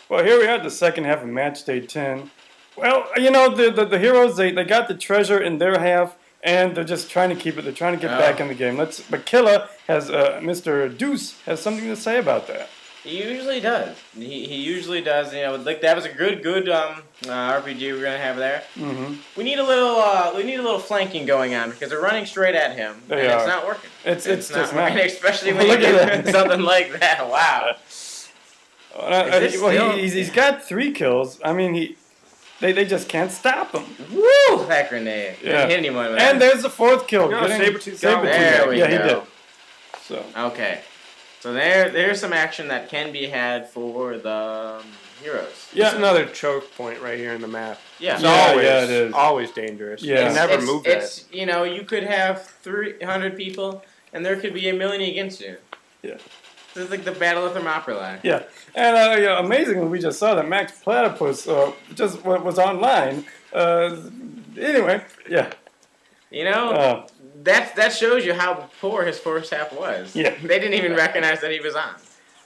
Well, here we are at the second half of match day 10. Well, you know, the heroes, they got the treasure in their half, and they're just trying to keep it. They're trying to get back in the game. But Killa has, Mr. Deuce has something to say about that. He usually does. He usually does. You know, like that was a good RPG we're gonna have there. Mm-hmm. We need a little flanking going on because they're running straight at him, and it's not working. It's not just working, not. especially when you get something like that. Wow. He's got 3 kills. I mean, they just can't stop him. Woo! That grenade. Yeah. Didn't hit anyone with and that. there's the 4th kill. Sabretooth. There we go. He did. So. Okay. So there's some action that can be had for the heroes. Yeah, another choke point right here in the map. Yeah, It's it is. always dangerous. Yeah. You can never move that. You know, you could have 300 people, and there could be 1 million against you. Yeah. This is like the Battle of Thermopylae. Yeah, and amazingly, we just saw that Maxplatypus just was online. Anyway, yeah. You know, that shows you how poor his first half was. Yeah. They didn't even recognize that he was on.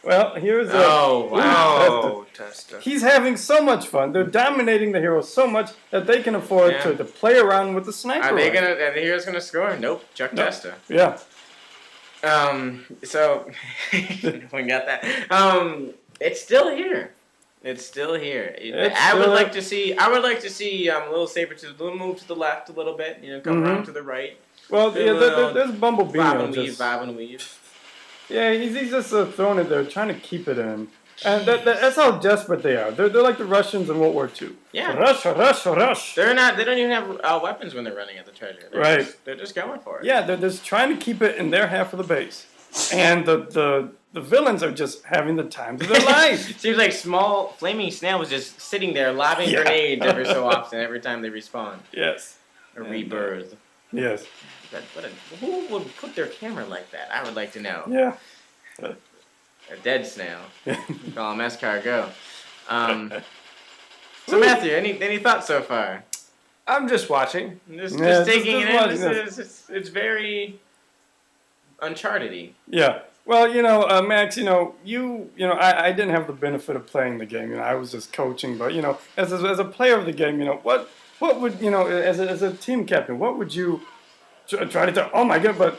Well, here's Oh, wow. Testa. He's having so much fun. They're dominating the heroes so much that they can afford to play around with the sniper. Are the heroes gonna score? Nope. Chuck Testa. Yeah. So we got that. It's still here. It's still here. I would like to see little Sabretooth, little move to the left a little bit. You know, come around to the right. Well, there's Bumblebee. Bob and weave. Yeah, he's just throwing it there, trying to keep it in. And that's how desperate they are. They're like the Russians in World War II. Yeah. Rush. They don't even have weapons when they're running at the treasure. They're just going for it. Yeah, they're just trying to keep it in their half of the base. And the villains are just having the time of their lives. Seems like small flaming snail was just sitting there lobbing grenades every so often, every time they respawn. Yes. Or rebirth. Yes. Who would put their camera like that? I would like to know. Yeah. A dead snail. Call him escargot. So Matthew, any thoughts so far? I'm just watching. Just taking it in. It's very Uncharted-y. Yeah. Well, Max, I didn't have the benefit of playing the game. I was just coaching. But, as a player of the game, what would, as a team captain, what would you try to do? Oh, my God. But,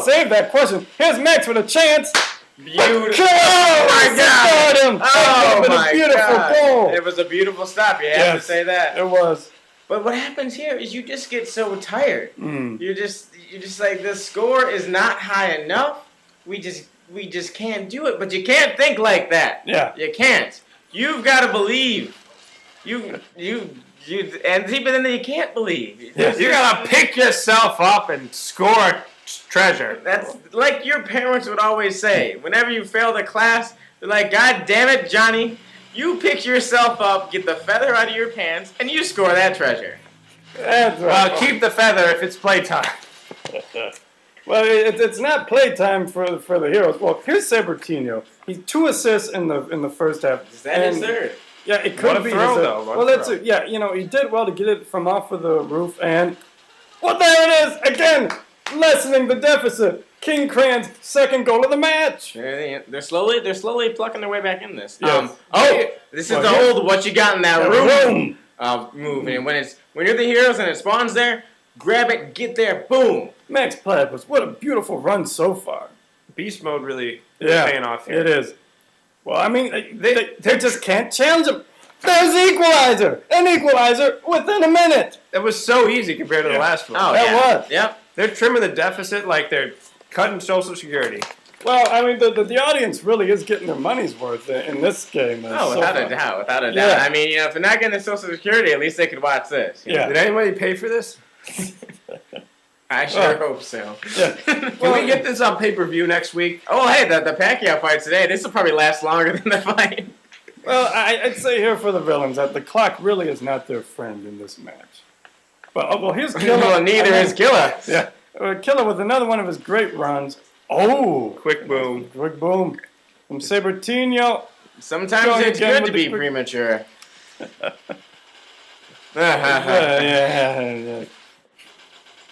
save that question. Here's Max with a chance. Beautiful. Oh, my God. Oh, my God. Goal. It was a beautiful stop. You have to say that. It was. But what happens here is you just get so tired. Mm. You're just like, the score is not high enough. We just can't do it. But you can't think like that. Yeah. You can't. You've got to believe. And then you can't believe. You gotta pick yourself up and score treasure. That's like your parents would always say. Whenever you fail the class, they're like, God damn it, Johnny. You pick yourself up, get the feather out of your pants, and you score that treasure. That's right. Well, keep the feather if it's playtime. Well, it's not playtime for the heroes. Well, here's Sabretino. He's 2 assists in the first half. Is that his third? Yeah, it could What a be. throw, though. Well, that's it. Yeah, he did well to get it from off of the roof, and there it is again, lessening the deficit. Kingkranz, 2nd goal of the match. They're slowly plucking their way back in this. Yes. This is the old "what you got in that room" move. And when you're the heroes and it spawns there, grab it, get there, boom. Maxplatypus, what a beautiful run so far. Beast mode really paying off here. It is. Well, I mean, they just can't challenge him. There's the equalizer! An equalizer within a minute! It was so easy compared to the last one. Oh, That was. Yep. They're trimming the deficit like they're cutting Social Security. Well, I mean, the audience really is getting their money's worth in this game. Without a doubt. Yeah. I mean, if they're not getting the Social Security, at least they could watch this. Yeah. Did anybody pay for this? I sure hope so. Yeah. Can we get this on pay-per-view next week? Oh, hey, the Pacquiao fight today, this will probably last longer than the fight. Well, I'd say here for the villains that the clock really is not their friend in this match. Well, here's Killa. Well, neither is Killa. Yeah. Killa with another one of his great runs. Oh! Quick boom. Quick boom. From Sabretino. Sometimes it's good to be premature. Yeah.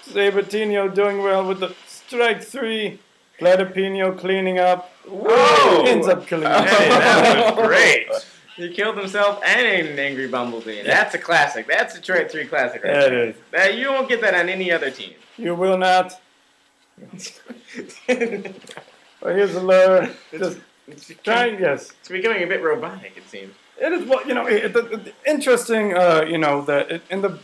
Sabretino doing well with the strike 3. Platypino cleaning up. Whoa! Ends up killing him. Hey, that was great. He killed himself and an angry bumblebee. That's a classic. That's a Detroit 3 classic right That there. is. That, you won't get that on any other team. You will not. Well, here's a lure. Just trying, yes. It's becoming a bit robotic, it seems. It is, well, interesting, that in the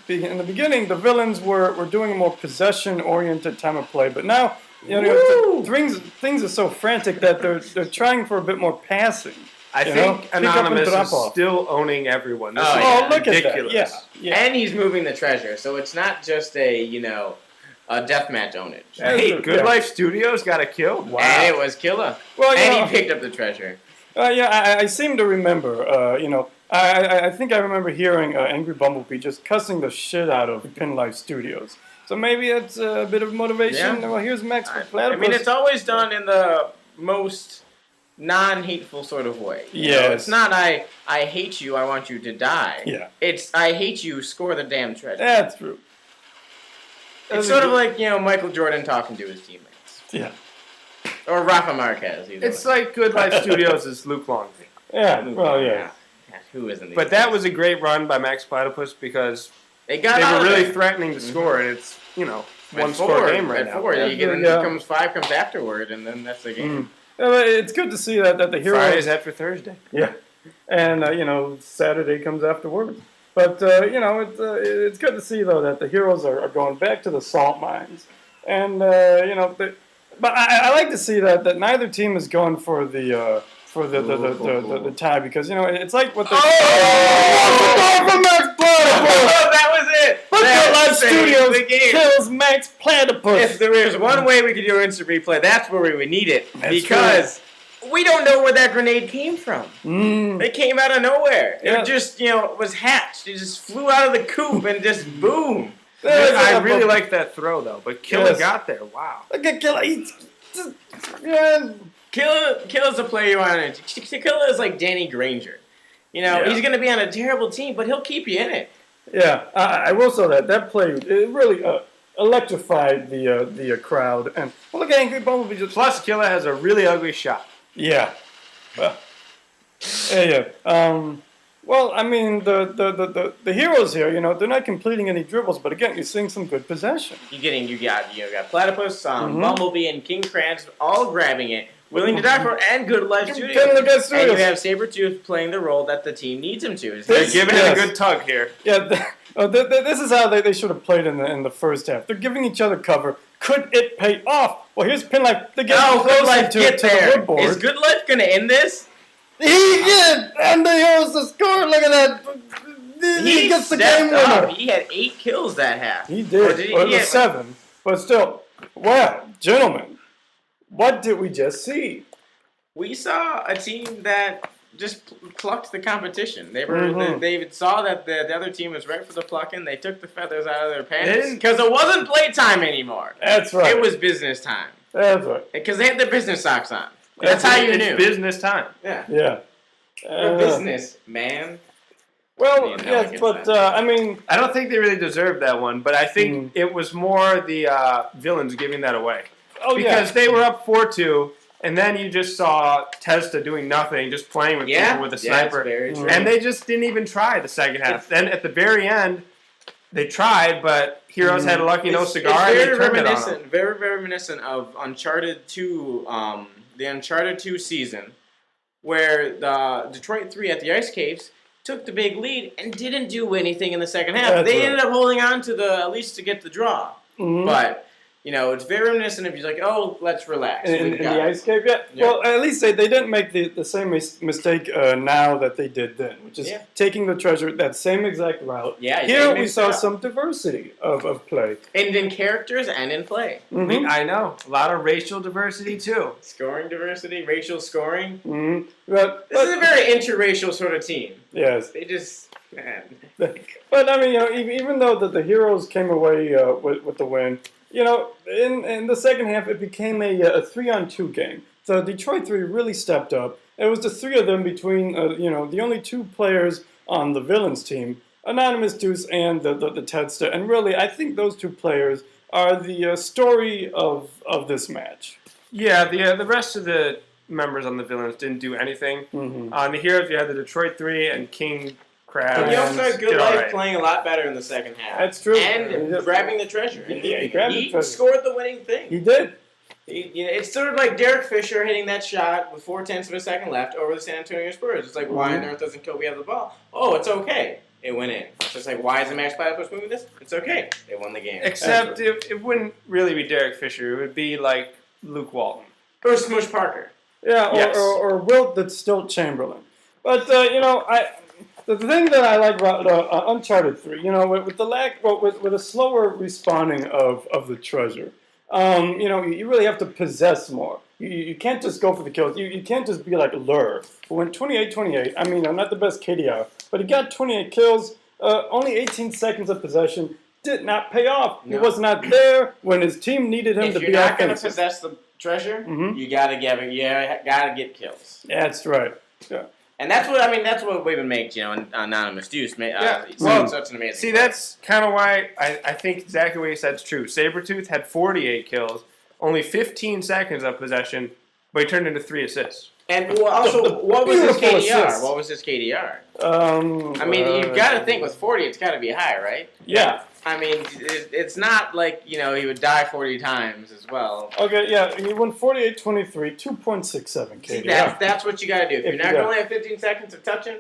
beginning, the villains were doing a more possession-oriented time of play, but now, things are so frantic that they're trying for a bit more passing. I think Anonymous is still owning everyone. This is look ridiculous. at that. Yeah. And he's moving the treasure, so it's not just a deathmatch ownage. Hey, Good Life Studios got a kill? Wow. And it was killer. Well, and he picked up the treasure. I seem to remember, I think I remember hearing Angry Bumblebee just cussing the shit out of Life Studios. So maybe it's a bit of motivation. Yeah. Well, here's Maxplatypus. I mean, it's always done in the most non-hateful sort of way. Yeah. It's not I hate you, I want you to die. Yeah. It's I hate you, score the damn treasure. That's true. It's sort of like, Michael Jordan talking to his teammates. Yeah. Or Rafa Marquez. It's like Good Life Studios is Luke Long. Yeah, well, yeah. Who isn't? But that was a great run by Maxplatypus because they were really threatening to score, and it's, one score game right now. Comes 5 comes afterward, and then that's the game. It's good to see that the heroes... Friday's after Thursday. Yeah. And, Saturday comes afterward. But, it's good to see, though, that the heroes are going back to the salt mines. And, but I like to see that neither team is going for the tie, because it's like what the that was it. Good Life Studios kills Maxplatypus. If there is one way we could do instant replay, that's where we would need it, because we don't know where that grenade came from. It came out of nowhere. It just was hatched. It just flew out of the coop and just boom. I really like that throw, though, but Killer got there. Wow. Look at Killer. Killer's a player you want to... Killer is like Danny Granger. He's going to be on a terrible team, but he'll keep you in it. Yeah, I will say that play, it really electrified the crowd. And look at Angry Bumblebee. Plus, Killer has a really ugly shot. Yeah. Well, I mean, the heroes here, they're not completing any dribbles, but again, you're seeing some good possession. You got Platypus, Bumblebee, and Kingkranz all grabbing it, willing to die for, and Good Life Studios. And you have Sabretooth playing the role that the team needs him to. They're giving it a good tug here. Yeah, this is how they should have played in the first half. They're giving each other cover. Could it pay off? Well, here's Pinlife. They're getting Good Life to the woodboard. Is Good Life going to end this? He did! And the heroes to score. Look at that. He gets the game winner. He had 8 kills that half. He did. It was 7. But still, wow, gentlemen, what did we just see? We saw a team that just plucked the competition. They saw that the other team was right for the plucking. They took the feathers out of their pants because it wasn't playtime anymore. That's right. It was business time. That's right. Because they had their business socks on. That's how you knew. It's business time. Yeah. Yeah. Business, man. Well, yes, but I mean, I don't think they really deserved that one, but I think it was more the villains giving that away. Oh, because they were up 4-2, and then you just saw Tedsta doing nothing, just playing with people with a sniper, and they just didn't even try the second half. Then at the very end, they tried, but Heroes had a lucky no cigar, and they turned it on them. Very, very reminiscent of Uncharted 2, the Uncharted 2 season, where the Detroit 3 at the Ice Caves took the big lead and didn't do anything in the second half. They ended up holding on to at least to get the draw. But it's very reminiscent of you like, oh, let's relax. In the Ice Cave, yeah. Well, at least they didn't make the same mistake now that they did then, which is taking the treasure that same exact route. Yeah. Here we saw some diversity of play. And in characters and in play. I know. A lot of racial diversity, too. Scoring diversity, racial scoring. But this is a very interracial sort of team. Yes. They just... But, I mean, even though the heroes came away with the win, in the second half, it became a 3-on-2 game. So Detroit 3 really stepped up. It was the 3 of them between, the only 2 players on the villains team, Anonymous, Deuce, and the Tedsta. And really, I think those 2 players are the story of this match. Yeah, the rest of the members on the villains didn't do anything. On the heroes, you had the Detroit 3 and King Crab. He also had Good Life playing a lot better in the second half. That's true. And grabbing the treasure. He grabbed the treasure. Scored the winning thing. He did. It's sort of like Derek Fisher hitting that shot with 0.4 of a second left over the San Antonio Spurs. It's like, why on earth doesn't Kobe have the ball? Oh, it's okay. It went in. It's just like, why isn't Maxplatypus moving this? It's okay. They won the game. Except it wouldn't really be Derek Fisher. It would be like Luke Walton. Or Smush Parker. Yeah, or Wilt that's still Chamberlain. But, the thing that I like about Uncharted 3, with the with a slower respawning of the treasure, you really have to possess more. You can't just go for the kills. You can't just be like Lure. But when 28-28, I mean, I'm not the best KDR, but he got 28 kills, only 18 seconds of possession, did not pay off. No. He was not there when his team needed him to be offensive. If you're not going to possess the treasure, you gotta get kills. Yeah, that's right. Yeah. And that's what We've makes, Anonymous Deuce. Such an amazing See, player. that's kind of why I think exactly what you said is true. Sabretooth had 48 kills, only 15 seconds of possession, but he turned into 3 assists. And also, what was his KDR? Assist. What was his KDR? You've got to think with 40, it's got to be high, right? Yeah. I mean, it's not like, he would die 40 times as well. Okay, yeah, he won 48-23, 2.67 KD. See, that's what you got to do. If you're not going to have 15 seconds of touching,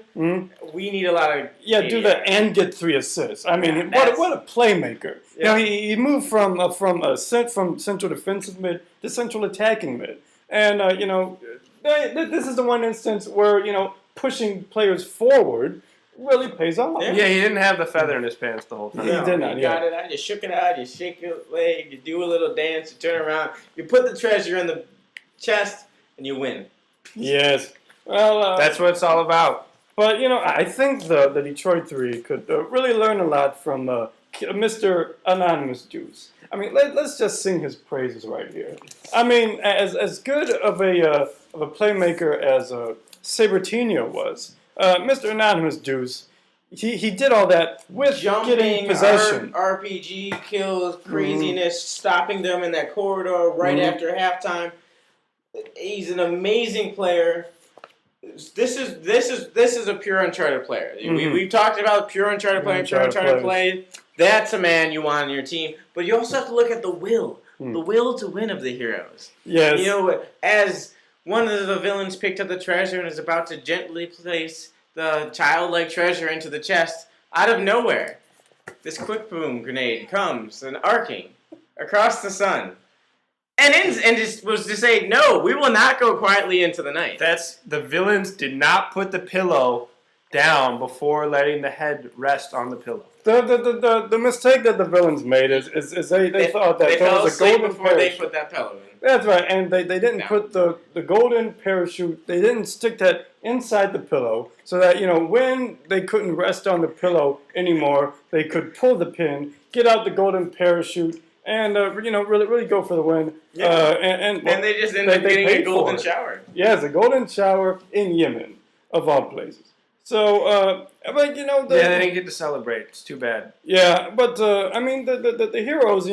we need a lot of KD. Do that and get 3 assists. I mean, what a playmaker. Yeah. He moved from central defensive mid to central attacking mid. And, this is the one instance where, pushing players forward really pays off. Yeah, he didn't have the feather in his pants the whole time. He did not. You got it out, you shook it out, you shake your leg, you do a little dance, you turn around, you put the treasure in the chest, and you win. Yes. Well, that's what it's all about. But, I think the Detroit 3 could really learn a lot from Mr. Anonymous Deuce. I mean, let's just sing his praises right here. I mean, as good of a playmaker as Sabertino was, Mr. Anonymous Deuce, he did all that with getting possession. RPG kills, craziness, stopping them in that corridor right after halftime. He's an amazing player. This is a pure Uncharted player. We've talked about pure Uncharted play. That's a man you want on your team. But you also have to look at the will to win of the heroes. Yes. As one of the villains picked up the treasure and is about to gently place the childlike treasure into the chest, out of nowhere, this quick boom grenade comes and arcing across the sun. And just was to say, no, we will not go quietly into the night. The villains did not put the pillow down before letting the head rest on the pillow. The mistake that the villains made is they thought that there was a golden before parachute. they put that pillow in. That's right, and they didn't put the golden parachute, they didn't stick that inside the pillow so that, when they couldn't rest on the pillow anymore, they could pull the pin, get out the golden parachute, and, really go for the win. Yeah. And they just ended up getting a golden shower. Yes, a golden shower in Yemen, of all places. So, but they didn't get to celebrate. It's too bad. Yeah, but the heroes,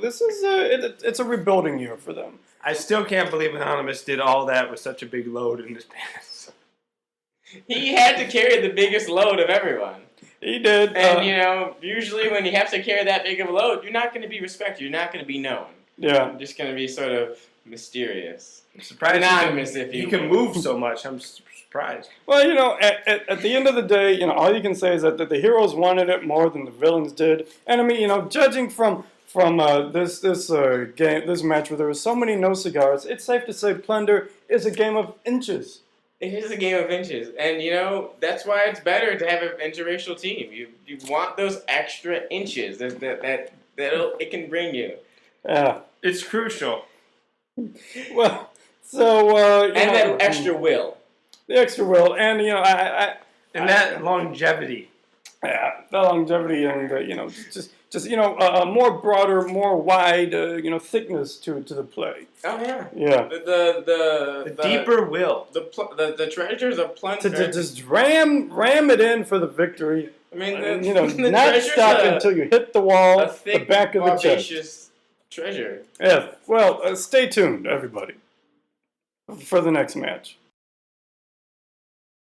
this is it's a rebuilding year for them. I still can't believe Anonymous did all that with such a big load in his pants. He had to carry the biggest load of everyone. He did. And usually when you have to carry that big of a load, you're not going to be respected. You're not going to be known. Yeah. You're just going to be sort of mysterious. I'm surprised anonymous, you can move so much. I'm surprised. Well, at the end of the day, all you can say is that the heroes wanted it more than the villains did. And I mean, judging from this match where there were so many no cigars, it's safe to say Plunder is a game of inches. It is a game of inches, and that's why it's better to have an interracial team. You want those extra inches that it can bring you. Yeah, it's crucial. Well, so that extra will. The extra will, and that longevity. Yeah, the longevity, and just a more broader, more wide, thickness to the play. Oh yeah. Yeah. The deeper will. The treasures of Plunder. To just ram it in for the victory. I mean, not stop until you hit the wall, the back of the chest. Treasure. Yeah. Well, stay tuned, everybody. for the next match.